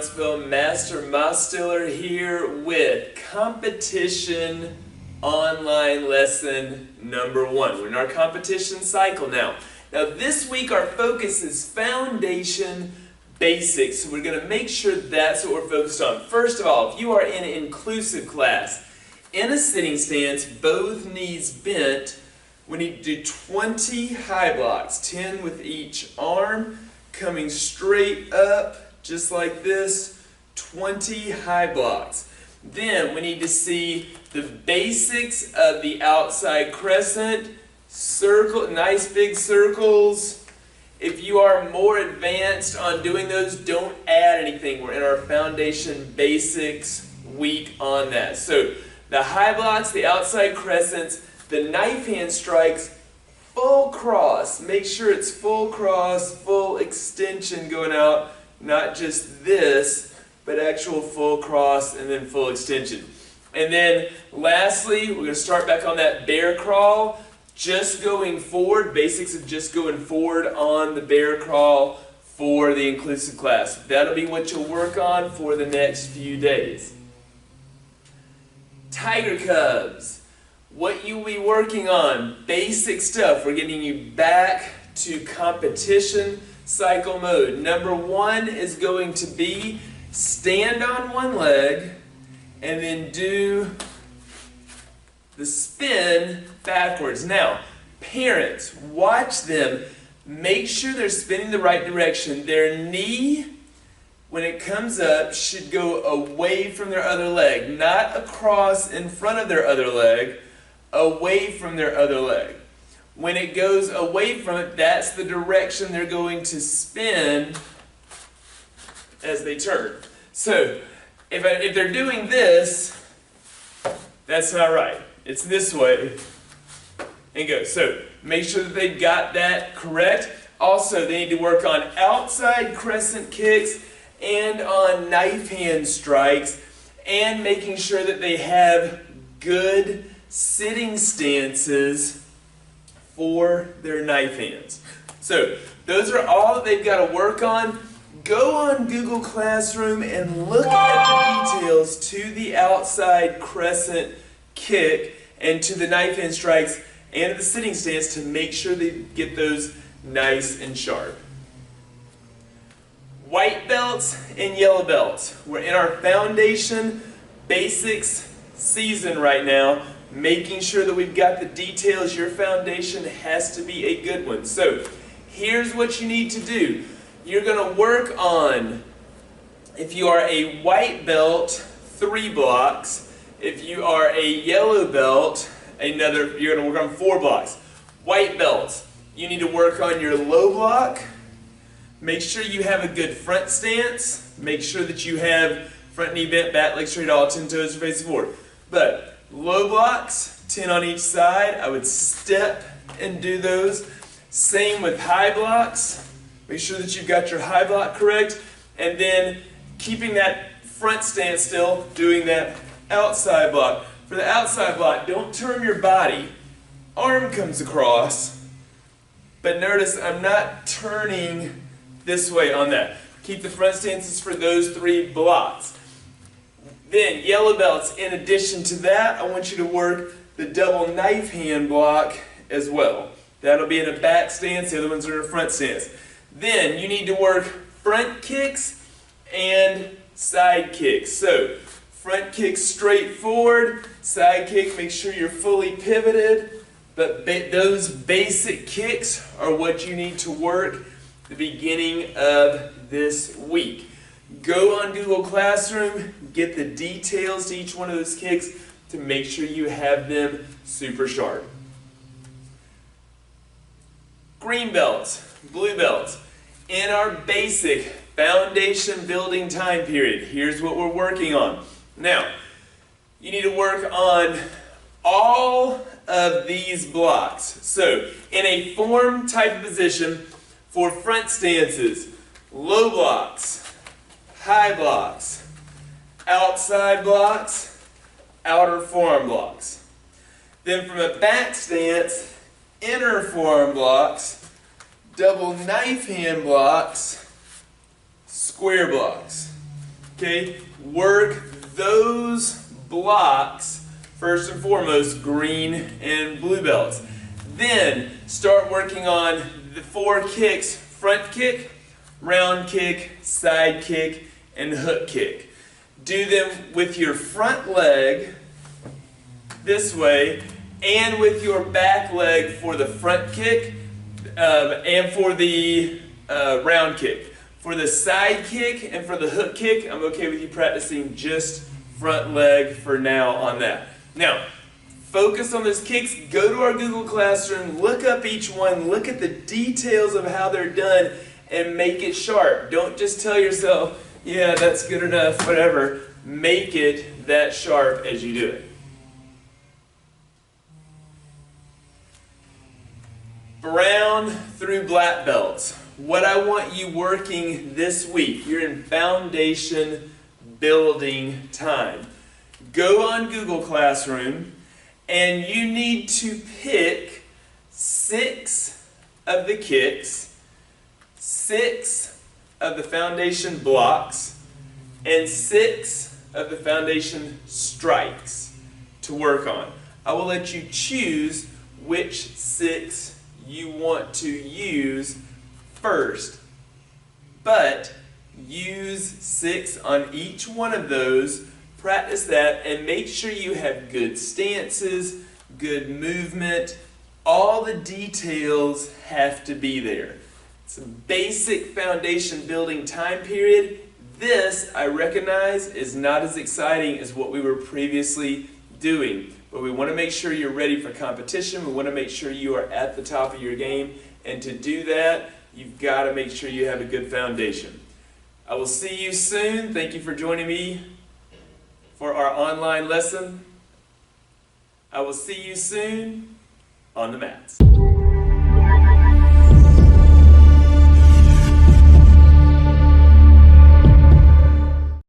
Brownsville, Master Mostiller here with competition online lesson number 1. We're in our competition cycle now. Now this week our focus is foundation basics. So we're going to make sure that's what we're focused on. First of all, if you are in inclusive class, in a sitting stance, both knees bent, we need to do 20 high blocks, 10 with each arm, coming straight up, just like this, 20 high blocks. Then we need to see the basics of the outside crescent, circle, nice big circles. If you are more advanced on doing those, don't add anything. We're in our foundation basics week on that. So the high blocks, the outside crescents, the knife hand strikes, full cross. Make sure it's full cross, full extension going out, not just this, but actual full cross and then full extension. And then lastly, we're going to start back on that bear crawl, just going forward, basics of just going forward on the bear crawl for the inclusive class. That'll be what you'll work on for the next few days. Tiger Cubs. What you'll be working on, basic stuff. We're getting you back to competition cycle mode. Number 1 is going to be stand on one leg and then do the spin backwards. Now, parents, watch them. Make sure they're spinning the right direction. Their knee, when it comes up, should go away from their other leg, not across in front of their other leg, away from their other leg. When it goes away from it, that's the direction they're going to spin as they turn. So, if they're doing this, that's not right. It's this way and go. So, make sure that they've got that correct. Also, they need to work on outside crescent kicks and on knife hand strikes and making sure that they have good sitting stances for their knife hands. So those are all that they've got to work on. Go on Google Classroom and look at the details to the outside crescent kick and to the knife hand strikes and the sitting stance to make sure they get those nice and sharp. White belts and yellow belts. We're in our foundation basics season right now, making sure that we've got the details. Your foundation has to be a good one. So here's what you need to do. You're going to work on, if you are a white belt, 3 blocks. If you are a yellow belt, you're going to work on 4 blocks. White belts, you need to work on your low block. Make sure you have a good front stance. Make sure that you have front knee bent, back leg straight, all 10 toes are facing forward. But low blocks, 10 on each side. I would step and do those. Same with high blocks. Make sure that you've got your high block correct. And then keeping that front stance still, doing that outside block. For the outside block, don't turn your body. Arm comes across. But notice I'm not turning this way on that. Keep the front stances for those 3 blocks. Then yellow belts, in addition to that, I want you to work the double knife hand block as well. That'll be in a back stance, the other ones are in a front stance. Then you need to work front kicks and side kicks. So front kick straight forward, side kick, make sure you're fully pivoted. But those basic kicks are what you need to work the beginning of this week. Go on Google Classroom, get the details to each one of those kicks to make sure you have them super sharp. Green belts, blue belts. In our basic foundation building time period, here's what we're working on. Now, you need to work on all of these blocks. So, in a form type of position for front stances, low blocks, high blocks, outside blocks, outer forearm blocks. Then from a back stance, inner forearm blocks, double knife hand blocks, square blocks. Okay, work those blocks first and foremost, green and blue belts. Then start working on the 4 kicks: front kick, round kick, side kick, and hook kick. Do them with your front leg this way and with your back leg for the front kick and for the round kick. For the side kick and for the hook kick, I'm okay with you practicing just front leg for now on that. Now, focus on those kicks. Go to our Google Classroom, look up each one, look at the details of how they're done, and make it sharp. Don't just tell yourself, yeah, that's good enough, whatever. Make it that sharp as you do it. Brown through black belts. What I want you working this week, you're in foundation building time. Go on Google Classroom and you need to pick 6 of the kicks, 6 of the foundation blocks, and 6 of the foundation strikes to work on. I will let you choose which 6 you want to use first, but use 6 on each one of those. Practice that and make sure you have good stances, good movement. All the details have to be there. It's a basic foundation building time period. This, I recognize, is not as exciting as what we were previously doing, but we want to make sure you're ready for competition. We want to make sure you are at the top of your game, and to do that, you've got to make sure you have a good foundation. I will see you soon. Thank you for joining me for our online lesson. I will see you soon on the mats.